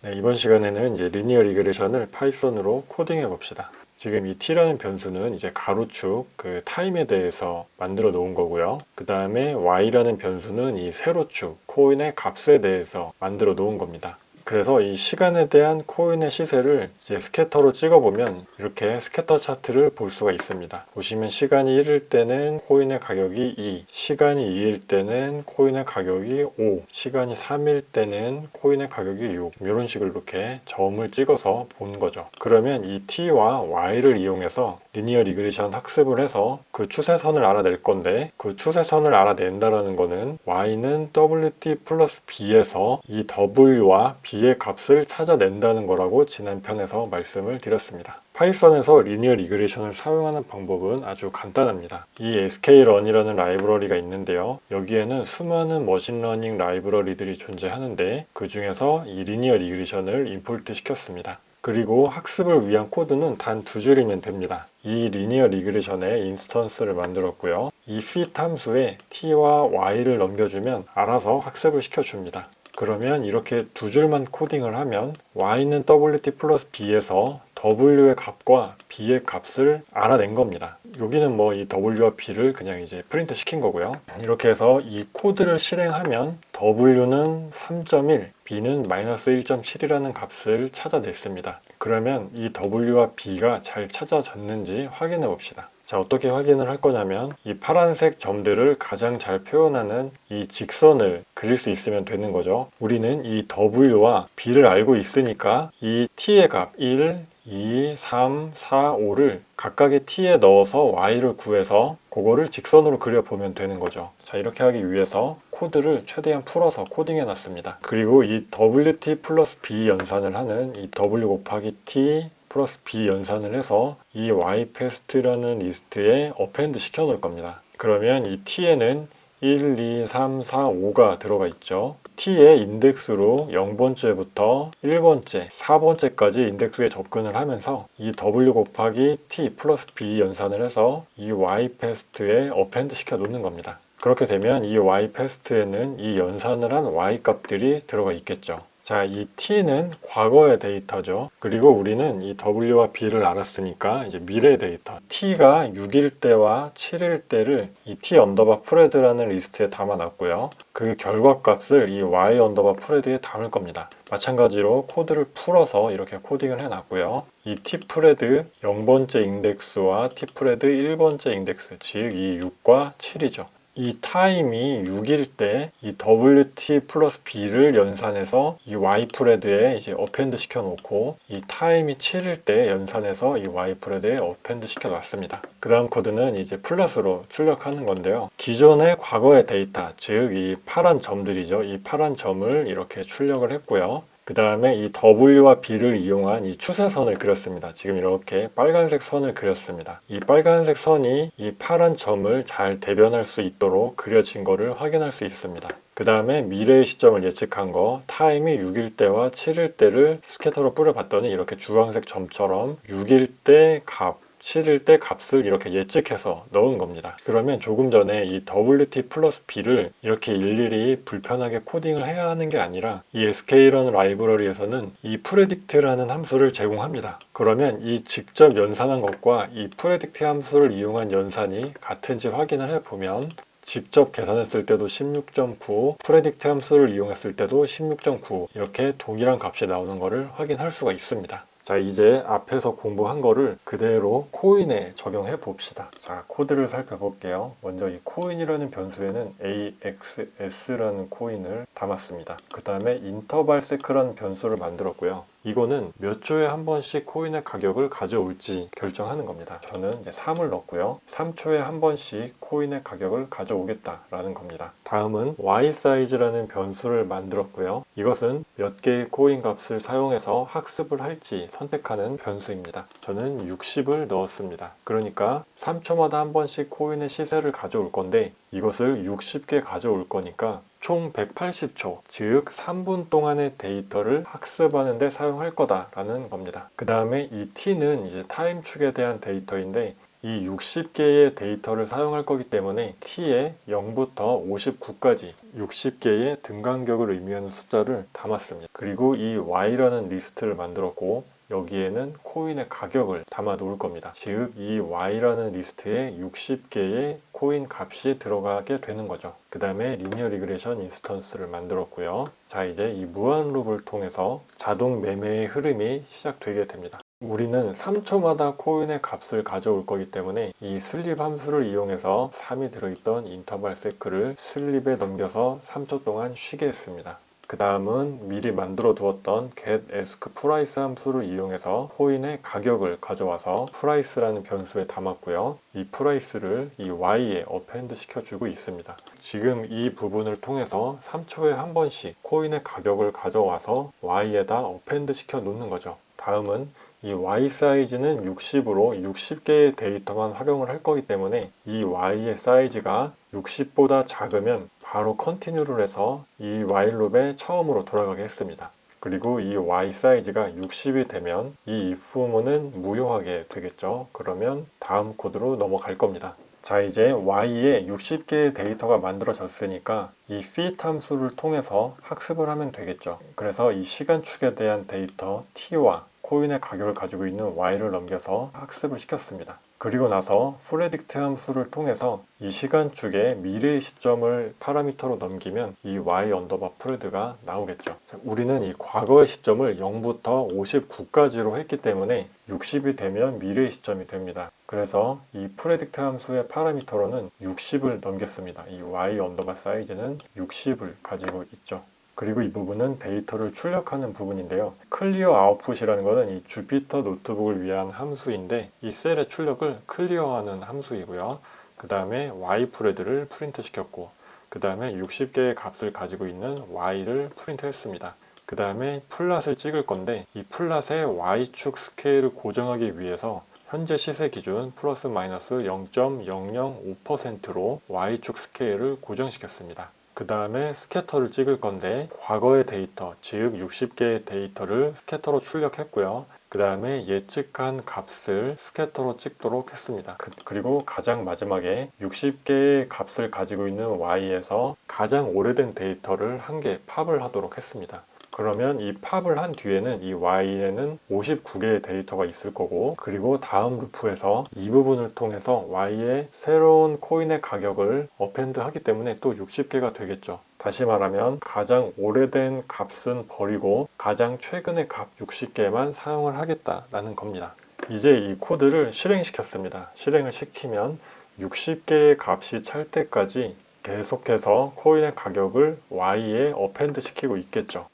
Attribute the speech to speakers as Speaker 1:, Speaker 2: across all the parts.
Speaker 1: 네, 이번 시간에는 이제 리니어 리그레션을 파이썬으로 코딩해 봅시다. 지금 이 t라는 변수는 이제 가로축 그 타임에 대해서 만들어 놓은 거고요. 그 다음에 y라는 변수는 이 세로축 코인의 값에 대해서 만들어 놓은 겁니다. 그래서 이 시간에 대한 코인의 시세를 이제 스캐터로 찍어보면 이렇게 스캐터 차트를 볼 수가 있습니다. 보시면 시간이 1일 때는 코인의 가격이 2, 시간이 2일 때는 코인의 가격이 5, 시간이 3일 때는 코인의 가격이 6, 이런 식으로 이렇게 점을 찍어서 본 거죠. 그러면 이 t와 y를 이용해서 리니어 리그레션 학습을 해서 그 추세선을 알아낼 건데, 그 추세선을 알아낸다라는 거는 y는 wt 플러스 b에서 이 w와 b의 값을 찾아낸다는 거라고 지난 편에서 말씀을 드렸습니다. 파이썬에서 리니어 리그레션을 사용하는 방법은 아주 간단합니다. 이 sklearn이라는 라이브러리가 있는데요. 여기에는 수많은 머신러닝 라이브러리들이 존재하는데 그 중에서 이 리니어 리그레션을 임포트 시켰습니다. 그리고 학습을 위한 코드는 단 2줄이면 됩니다. 이 리니어 리그레션의 인스턴스를 만들었고요. 이 fit 함수에 t와 y를 넘겨주면 알아서 학습을 시켜줍니다. 그러면 이렇게 2줄만 코딩을 하면 y는 wt 플러스 b에서 w의 값과 b의 값을 알아낸 겁니다. 여기는 뭐 이 w와 b를 그냥 이제 프린트 시킨 거고요. 이렇게 해서 이 코드를 실행하면 w는 3.1, b는 마이너스 1.7이라는 값을 찾아냈습니다. 그러면 이 w와 b가 잘 찾아졌는지 확인해 봅시다. 자, 어떻게 확인을 할 거냐면 이 파란색 점들을 가장 잘 표현하는 이 직선을 그릴 수 있으면 되는 거죠. 우리는 이 w와 b를 알고 있으니까 이 t의 값 1, 2, 3, 4, 5를 각각의 t에 넣어서 y를 구해서 그거를 직선으로 그려보면 되는 거죠. 자, 이렇게 하기 위해서 코드를 최대한 풀어서 코딩해 놨습니다. 그리고 이 wt 플러스 b 연산을 하는 이 w 곱하기 t 플러스 b 연산을 해서 이 ypast라는 리스트에 어펜드 시켜 놓을 겁니다. 그러면 이 t에는 1, 2, 3, 4, 5가 들어가 있죠. t의 인덱스로 0번째부터 1번째, 4번째까지 인덱스에 접근을 하면서 이 w 곱하기 t 플러스 b 연산을 해서 이 ypast에 어펜드 시켜 놓는 겁니다. 그렇게 되면 이 ypast에는 이 연산을 한 y 값들이 들어가 있겠죠. 자, 이 t는 과거의 데이터죠. 그리고 우리는 이 w와 b를 알았으니까 이제 미래 데이터 t가 6일 때와 7일 때를 이 t 언더바 프레드라는 리스트에 담아놨고요. 그 결과값을 이 y 언더바 프레드에 담을 겁니다. 마찬가지로 코드를 풀어서 이렇게 코딩을 해놨고요. 이 t프레드 0번째 인덱스와 t프레드 1번째 인덱스, 즉 이 6과 7이죠. 이 타임이 6일 때 이 wt 플러스 b를 연산해서 이 y프레드에 이제 어펜드 시켜 놓고 이 타임이 7일 때 연산해서 이 y프레드에 어펜드 시켜 놨습니다. 그 다음 코드는 이제 플러스로 출력하는 건데요. 기존의 과거의 데이터, 즉 이 파란 점들이죠. 이 파란 점을 이렇게 출력을 했고요. 그 다음에 이 w와 b를 이용한 이 추세선을 그렸습니다. 지금 이렇게 빨간색 선을 그렸습니다. 이 빨간색 선이 이 파란 점을 잘 대변할 수 있도록 그려진 거를 확인할 수 있습니다. 그 다음에 미래의 시점을 예측한 거, 타임이 6일 때와 7일 때를 스캐터로 뿌려봤더니 이렇게 주황색 점처럼 6일 때 값, 7일 때 값을 이렇게 예측해서 넣은 겁니다. 그러면 조금 전에 이 wt 플러스 b를 이렇게 일일이 불편하게 코딩을 해야 하는 게 아니라 이 sklearn 라이브러리에서는 이 predict라는 함수를 제공합니다. 그러면 이 직접 연산한 것과 이 predict 함수를 이용한 연산이 같은지 확인을 해보면 직접 계산했을 때도 16.9, 프레딕트 함수를 이용했을 때도 16.9 이렇게 동일한 값이 나오는 것을 확인할 수가 있습니다. 자, 이제 앞에서 공부한 거를 그대로 코인에 적용해 봅시다. 자, 코드를 살펴볼게요. 먼저 이 코인이라는 변수에는 AXS라는 코인을 담았습니다. 그 다음에 인터벌 세크라는 변수를 만들었고요. 이거는 몇 초에 한 번씩 코인의 가격을 가져올지 결정하는 겁니다. 저는 이제 3을 넣고요. 3초에 한 번씩 코인의 가격을 가져오겠다라는 겁니다. 다음은 ySize라는 변수를 만들었고요. 이것은 몇 개의 코인 값을 사용해서 학습을 할지 선택하는 변수입니다. 저는 60을 넣었습니다. 그러니까 3초마다 한 번씩 코인의 시세를 가져올 건데 이것을 60개 가져올 거니까 총 180초, 즉 3분 동안의 데이터를 학습하는 데 사용할 거다라는 겁니다. 그 다음에 이 t는 이제 타임축에 대한 데이터인데 이 60개의 데이터를 사용할 거기 때문에 t에 0부터 59까지 60개의 등간격을 의미하는 숫자를 담았습니다. 그리고 이 y라는 리스트를 만들었고 여기에는 코인의 가격을 담아 놓을 겁니다. 즉 이 y라는 리스트에 60개의 코인 값이 들어가게 되는 거죠. 그 다음에 리니어 리그레션 인스턴스를 만들었고요. 자, 이제 이 무한 룹을 통해서 자동 매매의 흐름이 시작되게 됩니다. 우리는 3초마다 코인의 값을 가져올 거기 때문에 이 슬립 함수를 이용해서 3이 들어있던 인터벌 세크를 슬립에 넘겨서 3초 동안 쉬게 했습니다. 그 다음은 미리 만들어 두었던 getAskPrice 함수를 이용해서 코인의 가격을 가져와서 price라는 변수에 담았고요. 이 price를 이 y에 append 시켜주고 있습니다. 지금 이 부분을 통해서 3초에 한 번씩 코인의 가격을 가져와서 y에다 append 시켜 놓는 거죠. 다음은 이 y 사이즈는 60으로 60개의 데이터만 활용을 할 거기 때문에 이 y의 사이즈가 60보다 작으면 바로 컨티뉴를 해서 이 while 룹에 처음으로 돌아가게 했습니다. 그리고 이 y 사이즈가 60이 되면 이 if문은 무효하게 되겠죠. 그러면 다음 코드로 넘어갈 겁니다. 자, 이제 y에 60개의 데이터가 만들어졌으니까 이 fit 함수를 통해서 학습을 하면 되겠죠. 그래서 이 시간축에 대한 데이터 t와 코인의 가격을 가지고 있는 y를 넘겨서 학습을 시켰습니다. 그리고 나서 predict 함수를 통해서 이 시간축에 미래의 시점을 파라미터로 넘기면 이 y 언더바 프레드가 나오겠죠. 우리는 이 과거의 시점을 0부터 59까지로 했기 때문에 60이 되면 미래의 시점이 됩니다. 그래서 이 predict 함수의 파라미터로는 60을 넘겼습니다. 이 y 언더바 사이즈는 60을 가지고 있죠. 그리고 이 부분은 데이터를 출력하는 부분인데요. 클리어 아웃풋이라는 것은 이 주피터 노트북을 위한 함수인데 이 셀의 출력을 클리어하는 함수이고요. 그 다음에 y 프레드를 프린트 시켰고 그 다음에 60개의 값을 가지고 있는 y를 프린트 했습니다. 그 다음에 플랫을 찍을 건데 이 플랫의 y축 스케일을 고정하기 위해서 현재 시세 기준 플러스 마이너스 0.005%로 y축 스케일을 고정시켰습니다. 그 다음에 스캐터를 찍을 건데 과거의 데이터, 즉 60개의 데이터를 스캐터로 출력했고요. 그 다음에 예측한 값을 스캐터로 찍도록 했습니다. 그리고 가장 마지막에 60개의 값을 가지고 있는 y에서 가장 오래된 데이터를 한 개 팝을 하도록 했습니다. 그러면 이 팝을 한 뒤에는 이 y에는 59개의 데이터가 있을 거고 그리고 다음 루프에서 이 부분을 통해서 y의 새로운 코인의 가격을 어펜드 하기 때문에 또 60개가 되겠죠. 다시 말하면 가장 오래된 값은 버리고 가장 최근의 값 60개만 사용을 하겠다라는 겁니다. 이제 이 코드를 실행시켰습니다. 실행을 시키면 60개의 값이 찰 때까지 계속해서 코인의 가격을 y에 어펜드 시키고 있겠죠.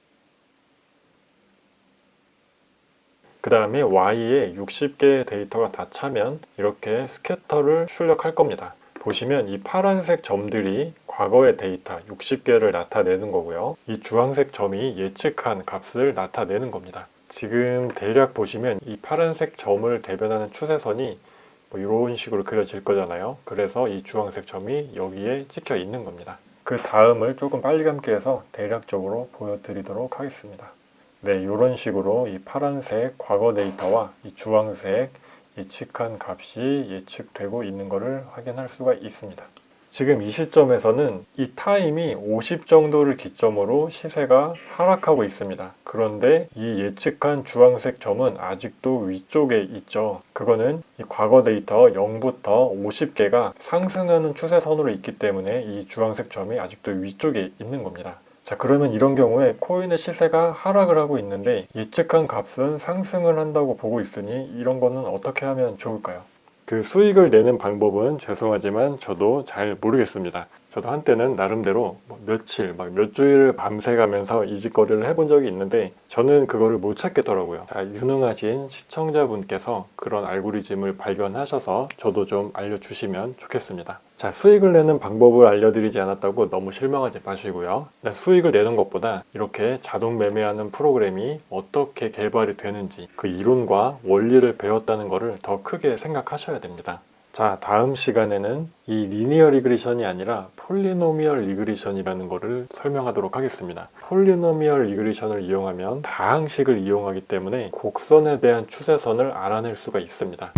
Speaker 1: 그 다음에 y에 60개의 데이터가 다 차면 이렇게 스캐터를 출력할 겁니다. 보시면 이 파란색 점들이 과거의 데이터 60개를 나타내는 거고요. 이 주황색 점이 예측한 값을 나타내는 겁니다. 지금 대략 보시면 이 파란색 점을 대변하는 추세선이 뭐 이런 식으로 그려질 거잖아요. 그래서 이 주황색 점이 여기에 찍혀 있는 겁니다. 그 다음을 조금 빨리 감기 해서 대략적으로 보여드리도록 하겠습니다. 네, 이런 식으로 이 파란색 과거 데이터와 이 주황색 예측한 값이 예측되고 있는 것을 확인할 수가 있습니다. 지금 이 시점에서는 이 타임이 50 정도를 기점으로 시세가 하락하고 있습니다. 그런데 이 예측한 주황색 점은 아직도 위쪽에 있죠. 그거는 이 과거 데이터 0부터 50개가 상승하는 추세선으로 있기 때문에 이 주황색 점이 아직도 위쪽에 있는 겁니다. 자, 그러면 이런 경우에 코인의 시세가 하락을 하고 있는데 예측한 값은 상승을 한다고 보고 있으니 이런 거는 어떻게 하면 좋을까요? 그 수익을 내는 방법은 죄송하지만 저도 잘 모르겠습니다. 저도 한때는 나름대로 며칠, 몇 주일을 밤새가면서 이 짓거리를 해본 적이 있는데 저는 그거를 못 찾겠더라고요. 유능하신 시청자분께서 그런 알고리즘을 발견하셔서 저도 좀 알려주시면 좋겠습니다. 자, 수익을 내는 방법을 알려드리지 않았다고 너무 실망하지 마시고요. 수익을 내는 것보다 이렇게 자동 매매하는 프로그램이 어떻게 개발이 되는지 그 이론과 원리를 배웠다는 것을 더 크게 생각하셔야 됩니다. 자, 다음 시간에는 이 리니어 리그레션이 아니라 폴리노미얼 리그레션이라는 것을 설명하도록 하겠습니다. 폴리노미얼 리그레션을 이용하면 다항식을 이용하기 때문에 곡선에 대한 추세선을 알아낼 수가 있습니다.